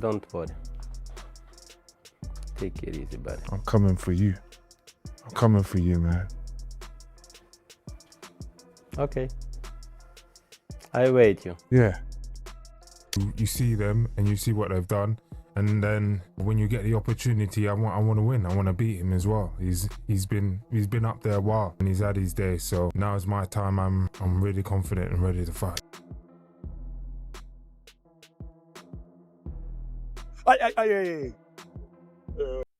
don't worry. Take it easy, buddy. I'm coming for you. I'm coming for you, man. Okay. I wait you. Yeah. You see them and you see what they've done, and then when you get the opportunity, I want to win. I want to beat him as well. He's been up there a while and he's had his day. So now is my time. I'm really confident and ready to fight.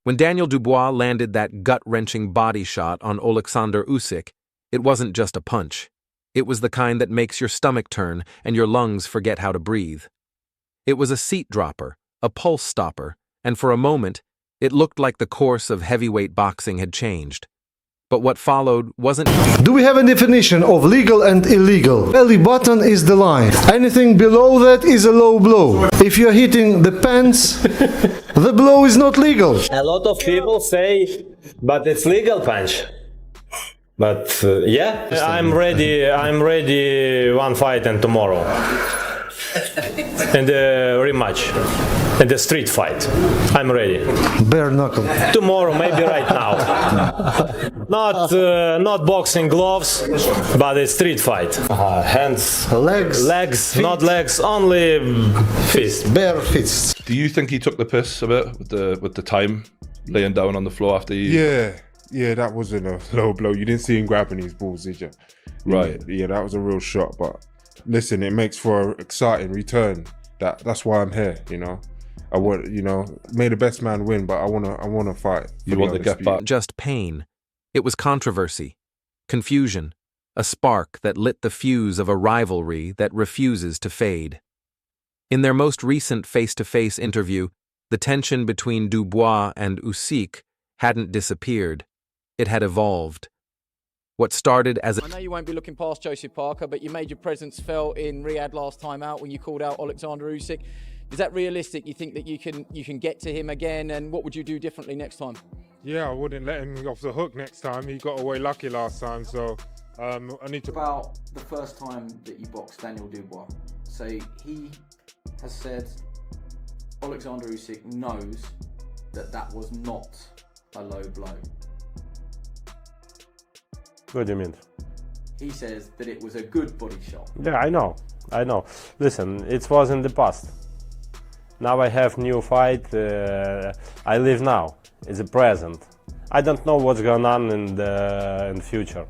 When Daniel Dubois landed that gut-wrenching body shot on Oleksandr Usyk, it wasn't just a punch. It was the kind that makes your stomach turn and your lungs forget how to breathe. It was a seat dropper, a pulse stopper, and for a moment, it looked like the course of heavyweight boxing had changed. But what followed wasn't... Do we have a definition of legal and illegal? Belly button is the line. Anything below that is a low blow. If you're hitting the pants, the blow is not legal. A lot of people say, but it's legal punch. But yeah, I'm ready. I'm ready. One fight and tomorrow, and the rematch, and the street fight. I'm ready. Bare knuckle. Tomorrow, maybe right now. Not boxing gloves, but a street fight. Hands, legs, feet. Not legs, only fists. Bare fists. Do you think he took the piss a bit with the time laying down on the floor after he? Yeah, that wasn't a low blow. You didn't see him grabbing his balls, did you? Right. Yeah, that was a real shot. But listen, it makes for an exciting return. That's why I'm here. You know, I want, may the best man win, but I wanna fight. You want to get back? Just pain. It was controversy, confusion, a spark that lit the fuse of a rivalry that refuses to fade. In their most recent face-to-face interview, the tension between Dubois and Usyk hadn't disappeared. It had evolved. What started as I know you won't be looking past Joseph Parker, but you made your presence felt in Riyadh last time out when you called out Oleksandr Usyk. Is that realistic? You think that you can get to him again, and what would you do differently next time? Yeah, I wouldn't let him off the hook next time. He got away lucky last time, so I need to... About the first time that you boxed Daniel Dubois. So he has said Oleksandr Usyk knows that was not a low blow. What do you mean? He says that it was a good body shot. Yeah, I know. Listen, it was in the past. Now I have new fight. I live now. It's a present. I don't know what's going on in the future.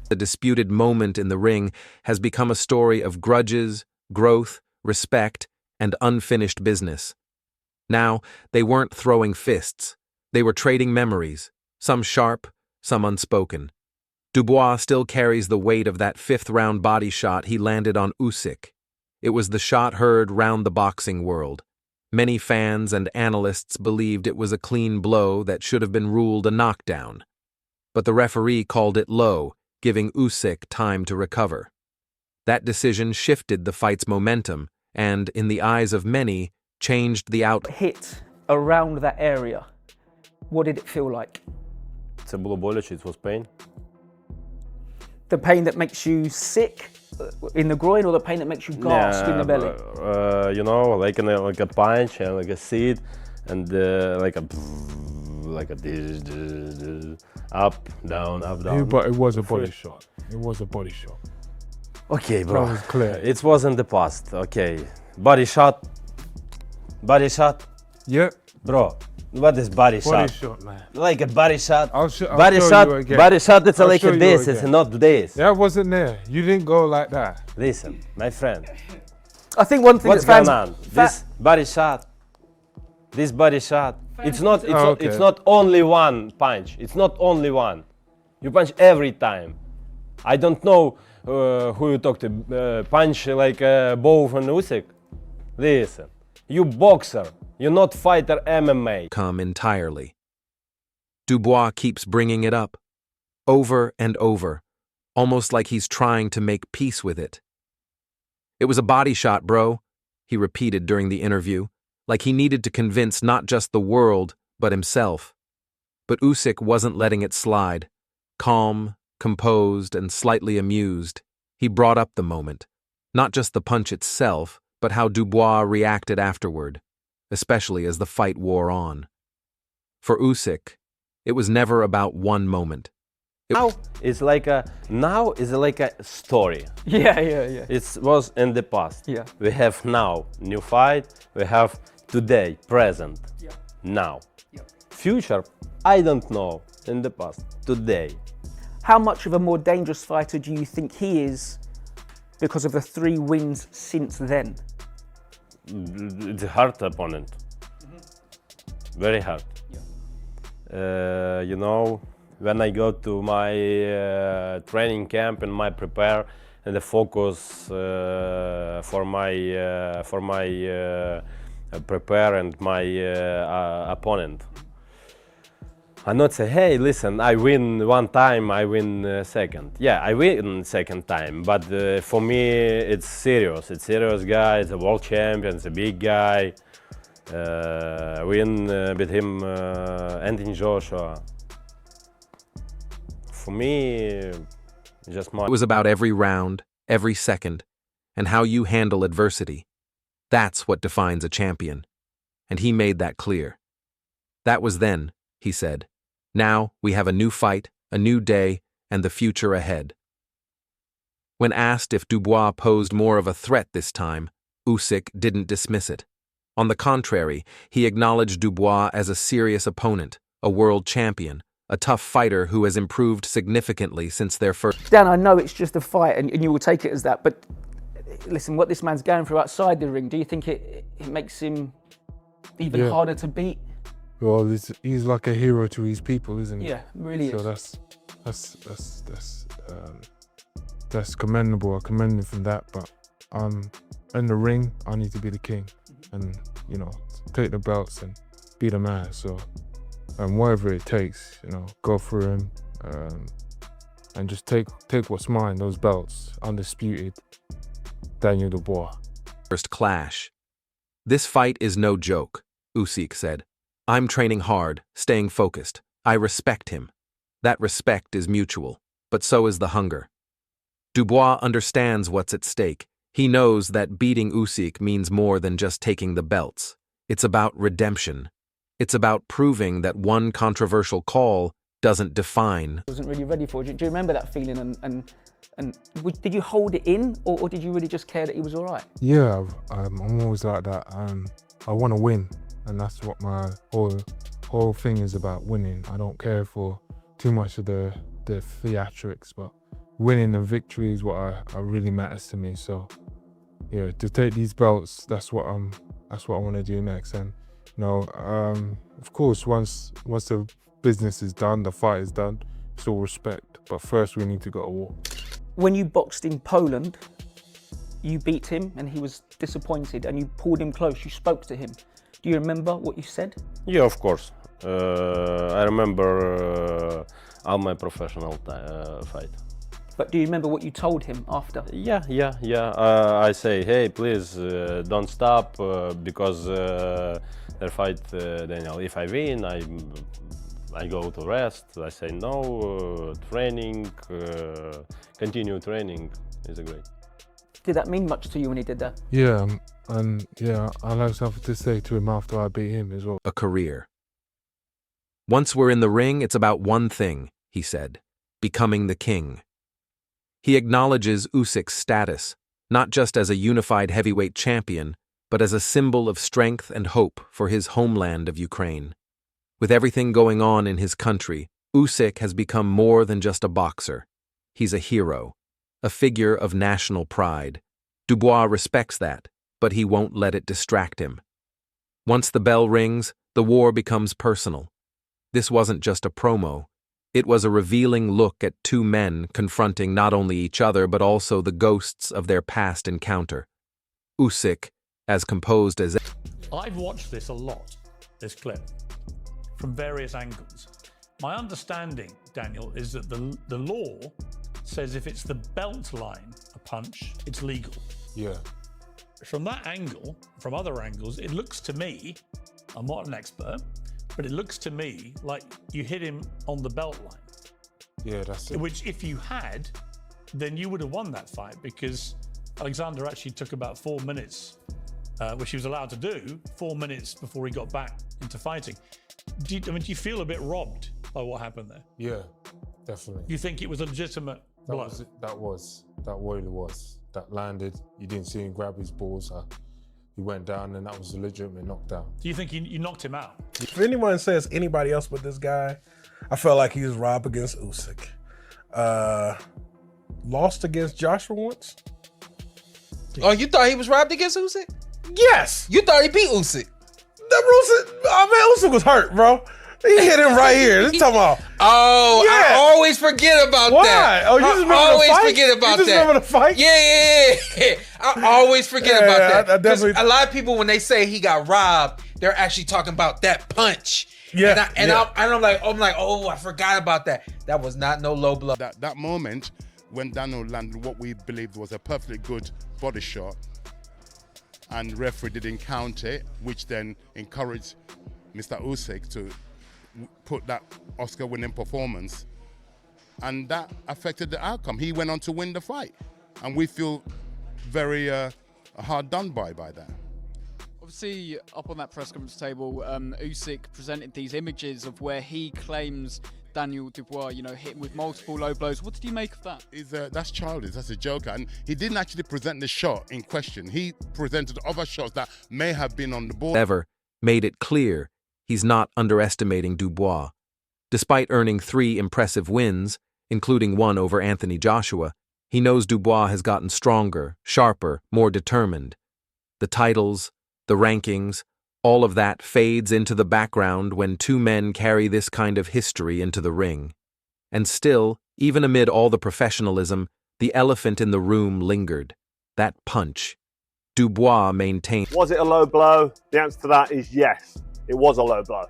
The disputed moment in the ring has become a story of grudges, growth, respect, and unfinished business. Now, they weren't throwing fists. They were trading memories, some sharp, some unspoken. Dubois still carries the weight of that fifth-round body shot he landed on Usyk. It was the shot heard round the boxing world. Many fans and analysts believed it was a clean blow that should have been ruled a knockdown. But the referee called it low, giving Usyk time to recover. That decision shifted the fight's momentum and, in the eyes of many, changed the outcome. Hit around that area. What did it feel like? Це було боляче, it was pain. The pain that makes you sick in the groin, or the pain that makes you gasp in the belly? Like a punch and like a seed, and like a up, down, up, down. Yeah, but it was a body shot. It was a body shot. Okay, bro. That was clear. It was in the past. Okay, body shot. Body shot. Yep. Bro, what is body shot? Body shot, man. Like a body shot. I'll body show shot. you again. Body shot. It's like show you this. again. It's not this. That wasn't there. You didn't go like that. Listen, my friend. I think one thing What's that fans... going on? This body shot. This body shot. It's not. okay. It's not only one punch. It's not only one. You punch every time. I don't know who you talk to. Punch like both on Usyk. Listen, you boxer. You're not fighter MMA. Come entirely. Dubois keeps bringing it up, over and over, almost like he's trying to make peace with it. It was a body shot, bro, he repeated during the interview, like he needed to convince not just the world, but himself. But Usyk wasn't letting it slide. Calm, composed, and slightly amused, he brought up the moment, not just the punch itself, but how Dubois reacted afterward. especially as the fight wore on. For Usyk, it was never about one moment. Now is like a story. Yeah, yeah, yeah. It was in the past. Yeah. We have now new fight. We have today, present. Yeah. Now. Yeah. Future, I don't know. In the past, today. How much of a more dangerous fighter do you think he is because of the 3 wins since then? It's a hard opponent. Very hard. You know, when I go to my training camp and my prepare and the focus for my prepare and my opponent. I not say, hey, listen, I win one time, I win second. Yeah, I win second time, but for me it's serious. It's serious guy. It's a world champion. It's a big guy. Win with him, Anthony Joshua. For me, just my. It was about every round, every second, and how you handle adversity. That's what defines a champion. And he made that clear. That was then, he said. Now we have a new fight, a new day, and the future ahead. When asked if Dubois posed more of a threat this time, Usyk didn't dismiss it. On the contrary, he acknowledged Dubois as a serious opponent, a world champion, a tough fighter who has improved significantly since their first. Dan, I know it's just a fight and you will take it as that, but listen, what this man's going through outside the ring, do you think it makes him even harder to beat? Well, he's like a hero to his people, isn't he? Yeah, really so is. That's commendable. I commend him from that. But in the ring, I need to be the king, and take the belts and be the man. So, whatever it takes, go for him, and just take what's mine. Those belts, undisputed. Daniel Dubois. First clash. This fight is no joke, Usyk said. I'm training hard, staying focused. I respect him. That respect is mutual, but so is the hunger. Dubois understands what's at stake. He knows that beating Usyk means more than just taking the belts. It's about redemption. It's about proving that one controversial call doesn't define. I wasn't really ready for it. Do you remember that feeling? And did you hold it in, or did you really just care that he was all right? Yeah, I'm always like that. I want to win, and that's what my whole thing is about, winning. I don't care for too much of the theatrics, but winning and victory is what really matters to me. So, yeah, to take these belts, that's what I want to do next. And of course, once the business is done, the fight is done, it's all respect. But first, we need to go to war. When you boxed in Poland, you beat him and he was disappointed and you pulled him close, you spoke to him. Do you remember what you said? Yeah, of course. I remember all my professional fight. But do you remember what you told him after? Yeah. I say, hey, please don't stop because their fight, Daniel. If I win, I go to rest. I say no, training, continue training is great. Did that mean much to you when he did that? Yeah, and I'll have something to say to him after I beat him as well. A career. Once we're in the ring, it's about one thing, he said, becoming the king. He acknowledges Usyk's status, not just as a unified heavyweight champion, but as a symbol of strength and hope for his homeland of Ukraine. With everything going on in his country, Usyk has become more than just a boxer. He's a hero, a figure of national pride. Dubois respects that, but he won't let it distract him. Once the bell rings, the war becomes personal. This wasn't just a promo. It was a revealing look at two men confronting not only each other but also the ghosts of their past encounter. Usyk, as composed as... I've watched this a lot, this clip, from various angles. My understanding, Daniel, is that the law says if it's the belt line, a punch, it's legal. Yeah. From that angle, from other angles, it looks to me, I'm not an expert, but it looks to me like you hit him on the belt line. Yeah, that's it. Which, if you had, then you would have won that fight because Oleksandr actually took about 4 minutes which he was allowed to do 4 minutes before he got back into fighting. Do you feel a bit robbed by what happened there? Yeah, definitely. You think it was a legitimate blow? That really was. That landed. You didn't see him grab his balls. He went down, and that was a legitimate knockdown. Do you think you knocked him out? If anyone says anybody else but this guy, I felt like he was robbed against Usyk. Lost against Joshua once. Oh, you thought he was robbed against Usyk? Yes. You thought he beat Usyk? Usyk was hurt, bro. He hit him right here. Let's talk about. Oh, yeah. I always forget about that. Oh, you just remember I always the fight? forget about you just that. remember the fight? Yeah. I always forget about that. I definitely. A lot of people, when they say he got robbed, they're actually talking about that punch. Yeah. I'm like, oh, I forgot about that. That was not no low blow. That moment when Daniel landed what we believed was a perfectly good body shot, and referee didn't count it, which then encouraged Mr. Usyk to put that Oscar-winning performance, and that affected the outcome. He went on to win the fight, and we feel very hard done by that. Obviously, up on that press conference table, Usyk presented these images of where he claims Daniel Dubois, hit him with multiple low blows. What did you make of that? That's childish. That's a joke. And he didn't actually present the shot in question. He presented other shots that may have been on the board. Ever made it clear he's not underestimating Dubois. Despite earning 3 impressive wins, including one over Anthony Joshua, he knows Dubois has gotten stronger, sharper, more determined. The titles, the rankings, all of that fades into the background when two men carry this kind of history into the ring. And still, even amid all the professionalism, the elephant in the room lingered. That punch. Dubois maintained. Was it a low blow? The answer to that is yes, it was a low blow.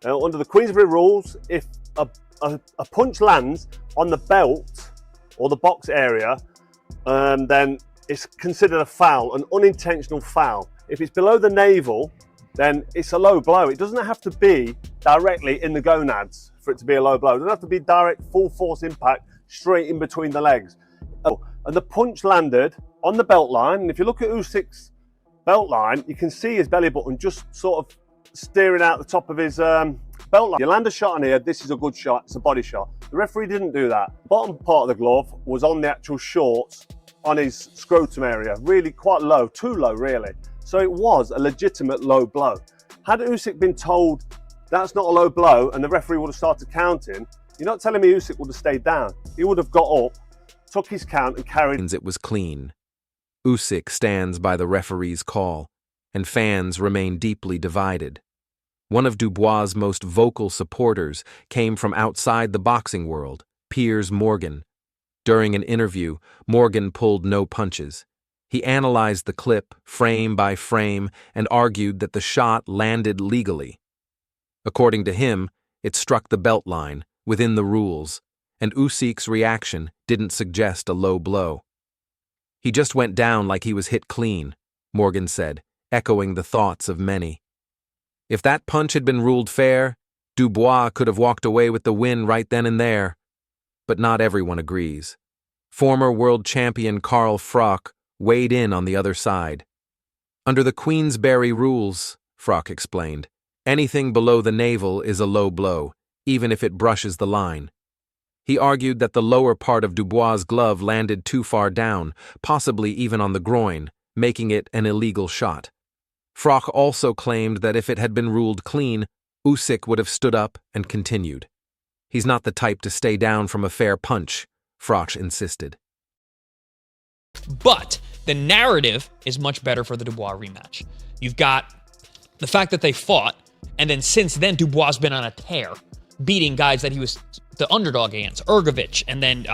Under the Queensberry rules, if a punch lands on the belt or the box area, then it's considered a foul, an unintentional foul. If it's below the navel, then it's a low blow. It doesn't have to be directly in the gonads for it to be a low blow. It doesn't have to be direct full force impact straight in between the legs. And the punch landed on the belt line. And if you look at Usyk's belt line, you can see his belly button just sort of steering out the top of his belt line. You land a shot on here, this is a good shot, it's a body shot. The referee didn't do that. Bottom part of the glove was on the actual shorts on his scrotum area, really quite low, too low really. So it was a legitimate low blow. Had Usyk been told that's not a low blow and the referee would have started counting, you're not telling me Usyk would have stayed down. He would have got up, took his count and carried. It was clean. Usyk stands by the referee's call, and fans remain deeply divided. One of Dubois' most vocal supporters came from outside the boxing world, Piers Morgan. During an interview, Morgan pulled no punches. He analyzed the clip, frame by frame, and argued that the shot landed legally. According to him, it struck the belt line, within the rules, and Usyk's reaction didn't suggest a low blow. He just went down like he was hit clean, Morgan said, echoing the thoughts of many. If that punch had been ruled fair, Dubois could have walked away with the win right then and there. But not everyone agrees. Former world champion Carl Froch weighed in on the other side. Under the Queensberry rules, Froch explained, anything below the navel is a low blow, even if it brushes the line. He argued that the lower part of Dubois' glove landed too far down, possibly even on the groin, making it an illegal shot. Froch also claimed that if it had been ruled clean, Usyk would have stood up and continued. He's not the type to stay down from a fair punch, Froch insisted. But the narrative is much better for the Dubois rematch. You've got the fact that they fought, and then since then Dubois has been on a tear, beating guys that he was the underdog against, Ergovich, and then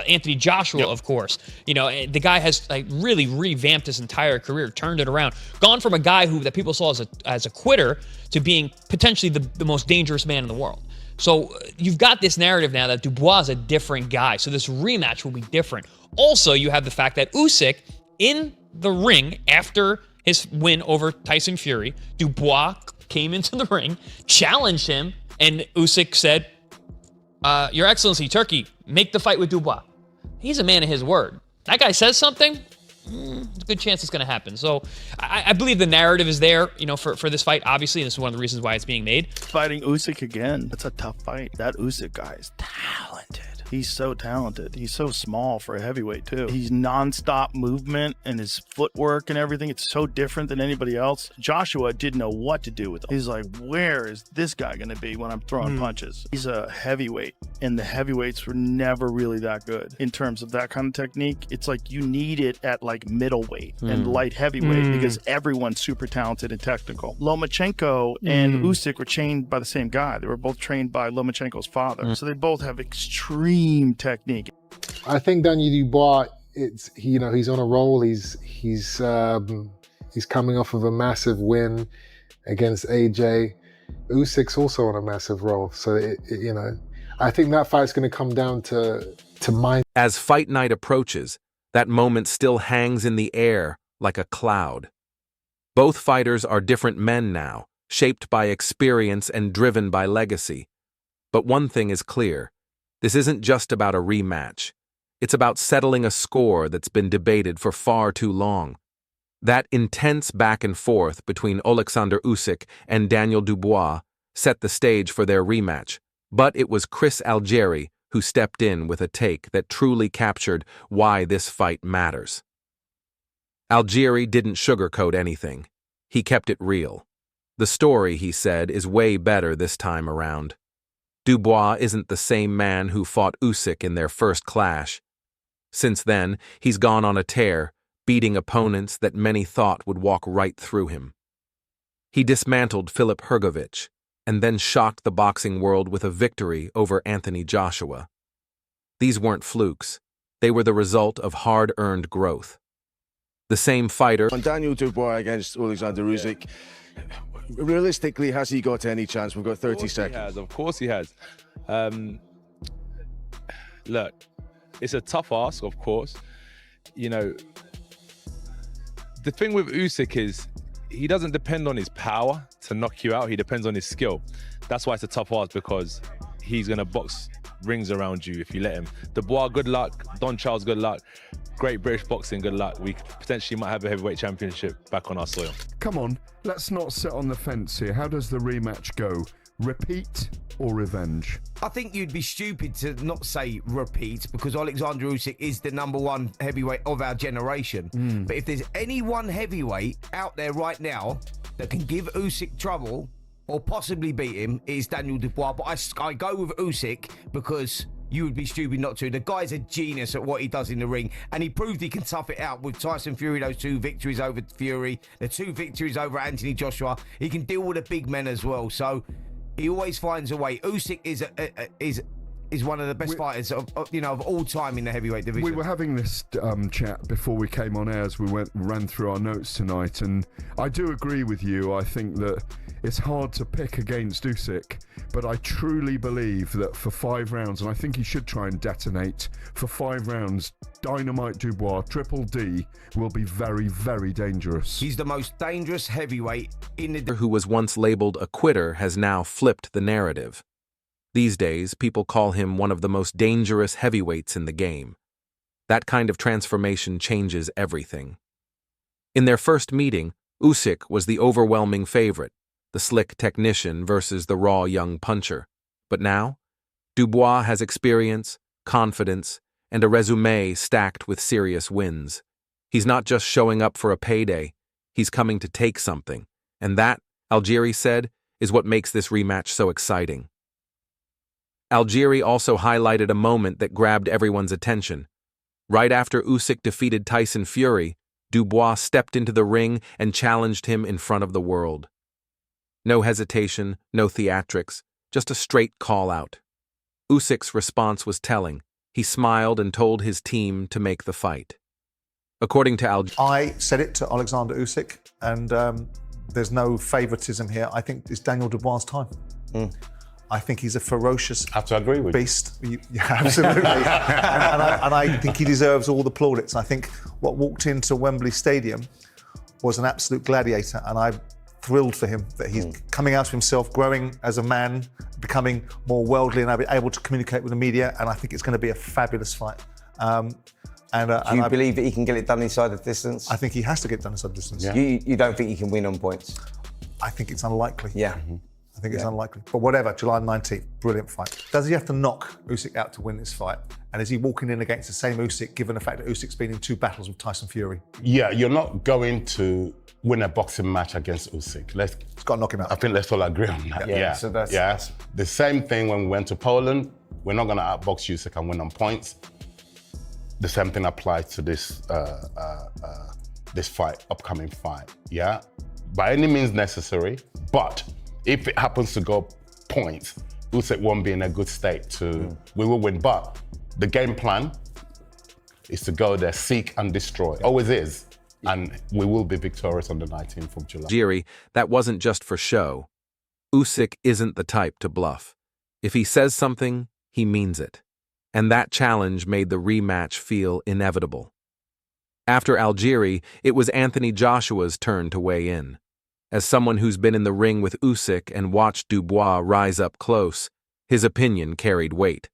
Anthony Joshua, of course. You know, the guy has really revamped his entire career, turned it around, gone from a guy that people saw as a quitter to being potentially the most dangerous man in the world. So you've got this narrative now that Dubois is a different guy, so this rematch will be different. Also, you have the fact that Usyk, in the ring after his win over Tyson Fury, Dubois came into the ring, challenged him, and Usyk said, Your Excellency, Turkey, make the fight with Dubois. He's a man of his word. That guy says something, There's a good chance it's going to happen. So I believe the narrative is there, for this fight, obviously, and this is one of the reasons why it's being made. Fighting Usyk again, that's a tough fight. That Usyk guy is talented. He's so talented. He's so small for a heavyweight, too. He's non-stop movement and his footwork and everything. It's so different than anybody else. Joshua didn't know what to do with him. He's like, where is this guy going to be when I'm throwing punches? He's a heavyweight, and the heavyweights were never really that good in terms of that kind of technique. It's like you need it at like middleweight and light heavyweight because everyone's super talented and technical. Lomachenko and Usyk were trained by the same guy. They were both trained by Lomachenko's father. So they both have extreme technique. I think Daniel Dubois, he's on a roll. He's coming off of a massive win against AJ. Usyk's also on a massive roll. So I think that fight's going to come down to mind. As fight night approaches, that moment still hangs in the air like a cloud. Both fighters are different men now, shaped by experience and driven by legacy. But one thing is clear. This isn't just about a rematch. It's about settling a score that's been debated for far too long. That intense back and forth between Oleksandr Usyk and Daniel Dubois set the stage for their rematch, but it was Chris Algieri who stepped in with a take that truly captured why this fight matters. Algieri didn't sugarcoat anything. He kept it real. The story, he said, is way better this time around. Dubois isn't the same man who fought Usyk in their first clash. Since then, he's gone on a tear, beating opponents that many thought would walk right through him. He dismantled Filip Hrgović, and then shocked the boxing world with a victory over Anthony Joshua. These weren't flukes. They were the result of hard-earned growth. The same fighter... On Daniel Dubois against Oleksandr Usyk, realistically, has he got any chance? We've got 30 seconds. Of course he has. Look, it's a tough ask, of course. The thing with Usyk is he doesn't depend on his power to knock you out. He depends on his skill. That's why it's a tough ask, because he's going to box rings around you if you let him. Dubois, good luck. Don Charles, good luck. Great British boxing, good luck. We potentially might have a heavyweight championship back on our soil. Come on, let's not sit on the fence here. How does the rematch go? Repeat or revenge? I think you'd be stupid to not say repeat, because Oleksandr Usyk is the #1 heavyweight of our generation. But if there's any one heavyweight out there right now that can give Usyk trouble or possibly beat him, it is Daniel Dubois. But I go with Usyk because you would be stupid not to. The guy's a genius at what he does in the ring, and he proved he can tough it out with Tyson Fury, those 2 victories over Fury, the 2 victories over Anthony Joshua. He can deal with the big men as well, so he always finds a way. Usyk is one of the best fighters of all time in the heavyweight division. We were having this chat before we came on air as we ran through our notes tonight, and I do agree with you. I think that it's hard to pick against Usyk, but I truly believe that for 5 rounds, and I think he should try and detonate, for 5 rounds, Dynamite Dubois, Triple D, will be very, very dangerous. He's the most dangerous heavyweight in the... Who was once labeled a quitter has now flipped the narrative. These days, people call him one of the most dangerous heavyweights in the game. That kind of transformation changes everything. In their first meeting, Usyk was the overwhelming favorite, the slick technician versus the raw young puncher. But now, Dubois has experience, confidence, and a resume stacked with serious wins. He's not just showing up for a payday, he's coming to take something. And that, Algieri said, is what makes this rematch so exciting. Algieri also highlighted a moment that grabbed everyone's attention. Right after Usyk defeated Tyson Fury, Dubois stepped into the ring and challenged him in front of the world. No hesitation, no theatrics, just a straight call-out. Usyk's response was telling. He smiled and told his team to make the fight. According to Algieri, I said it to Oleksandr Usyk, and there's no favoritism here. I think it's Daniel Dubois' time. I think he's a ferocious beast. Absolutely. and I think he deserves all the plaudits. I think what walked into Wembley Stadium was an absolute gladiator, and I'm thrilled for him that he's coming out of himself, growing as a man, becoming more worldly and able to communicate with the media, and I think it's going to be a fabulous fight. And, Do you believe that he can get it done inside the distance? I think he has to get done inside the distance. You don't think he can win on points? I think it's unlikely. Yeah. I think it's unlikely. But whatever, July 19th, brilliant fight. Does he have to knock Usyk out to win this fight? And is he walking in against the same Usyk, given the fact that Usyk's been in 2 battles with Tyson Fury? Yeah, you're not going to win a boxing match against Usyk. It's got to knock him out. I think let's all agree on that. Yeah, Yeah. so that's- The same thing when we went to Poland. We're not going to outbox Usyk and win on points. The same thing applies to this this fight, upcoming fight. Yeah, by any means necessary. But if it happens to go points, Usyk won't be in a good state to. We will win. But the game plan is to go there, seek and destroy. Always is. And we will be victorious on the 19th of July. Jiri, that wasn't just for show. Usyk isn't the type to bluff. If he says something, he means it. And that challenge made the rematch feel inevitable. After Algieri, it was Anthony Joshua's turn to weigh in. As someone who's been in the ring with Usyk and watched Dubois rise up close, his opinion carried weight.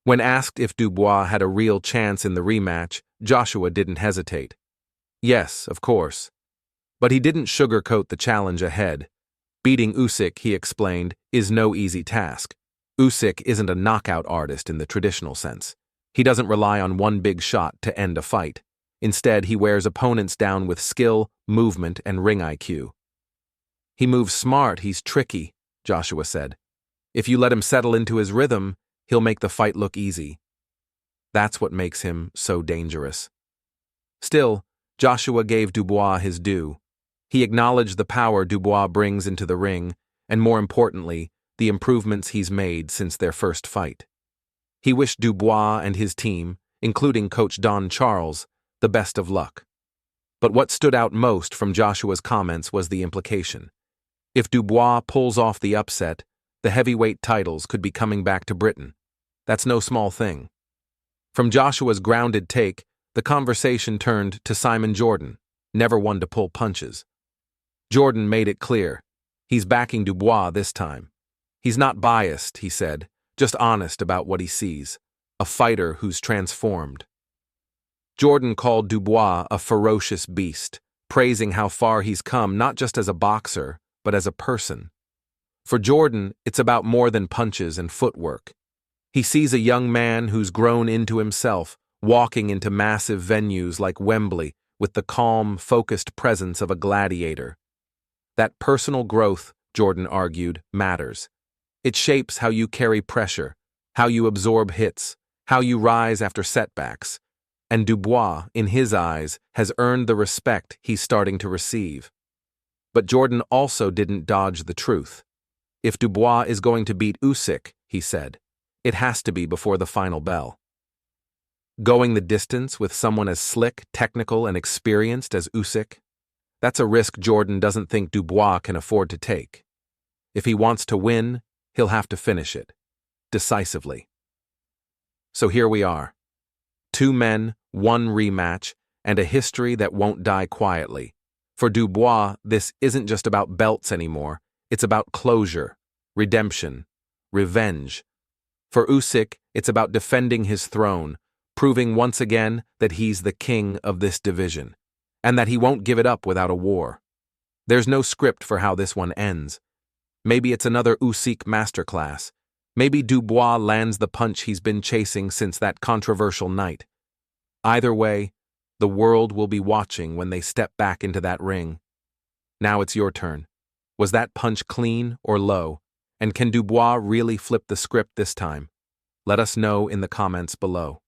When asked if Dubois had a real chance in the rematch, Joshua didn't hesitate. Yes, of course. But he didn't sugarcoat the challenge ahead. Beating Usyk, he explained, is no easy task. Usyk isn't a knockout artist in the traditional sense. He doesn't rely on one big shot to end a fight. Instead, he wears opponents down with skill, movement, and ring IQ. He moves smart, he's tricky, Joshua said. If you let him settle into his rhythm, he'll make the fight look easy. That's what makes him so dangerous. Still, Joshua gave Dubois his due. He acknowledged the power Dubois brings into the ring, and more importantly, the improvements he's made since their first fight. He wished Dubois and his team, including coach Don Charles, the best of luck. But what stood out most from Joshua's comments was the implication. If Dubois pulls off the upset, the heavyweight titles could be coming back to Britain. That's no small thing. From Joshua's grounded take, the conversation turned to Simon Jordan, never one to pull punches. Jordan made it clear. He's backing Dubois this time. He's not biased, he said, just honest about what he sees. A fighter who's transformed. Jordan called Dubois a ferocious beast, praising how far he's come not just as a boxer, but as a person. For Jordan, it's about more than punches and footwork. He sees a young man who's grown into himself, walking into massive venues like Wembley with the calm, focused presence of a gladiator. That personal growth, Jordan argued, matters. It shapes how you carry pressure, how you absorb hits, how you rise after setbacks. And Dubois, in his eyes, has earned the respect he's starting to receive. But Jordan also didn't dodge the truth. If Dubois is going to beat Usyk, he said, it has to be before the final bell. Going the distance with someone as slick, technical, and experienced as Usyk? That's a risk Jordan doesn't think Dubois can afford to take. If he wants to win, he'll have to finish it. Decisively. So here we are. 2 men, 1 rematch, and a history that won't die quietly. For Dubois, this isn't just about belts anymore. It's about closure, redemption, revenge. For Usyk, it's about defending his throne, proving once again that he's the king of this division, and that he won't give it up without a war. There's no script for how this one ends. Maybe it's another Usyk masterclass. Maybe Dubois lands the punch he's been chasing since that controversial night. Either way, the world will be watching when they step back into that ring. Now it's your turn. Was that punch clean or low? And can Dubois really flip the script this time? Let us know in the comments below.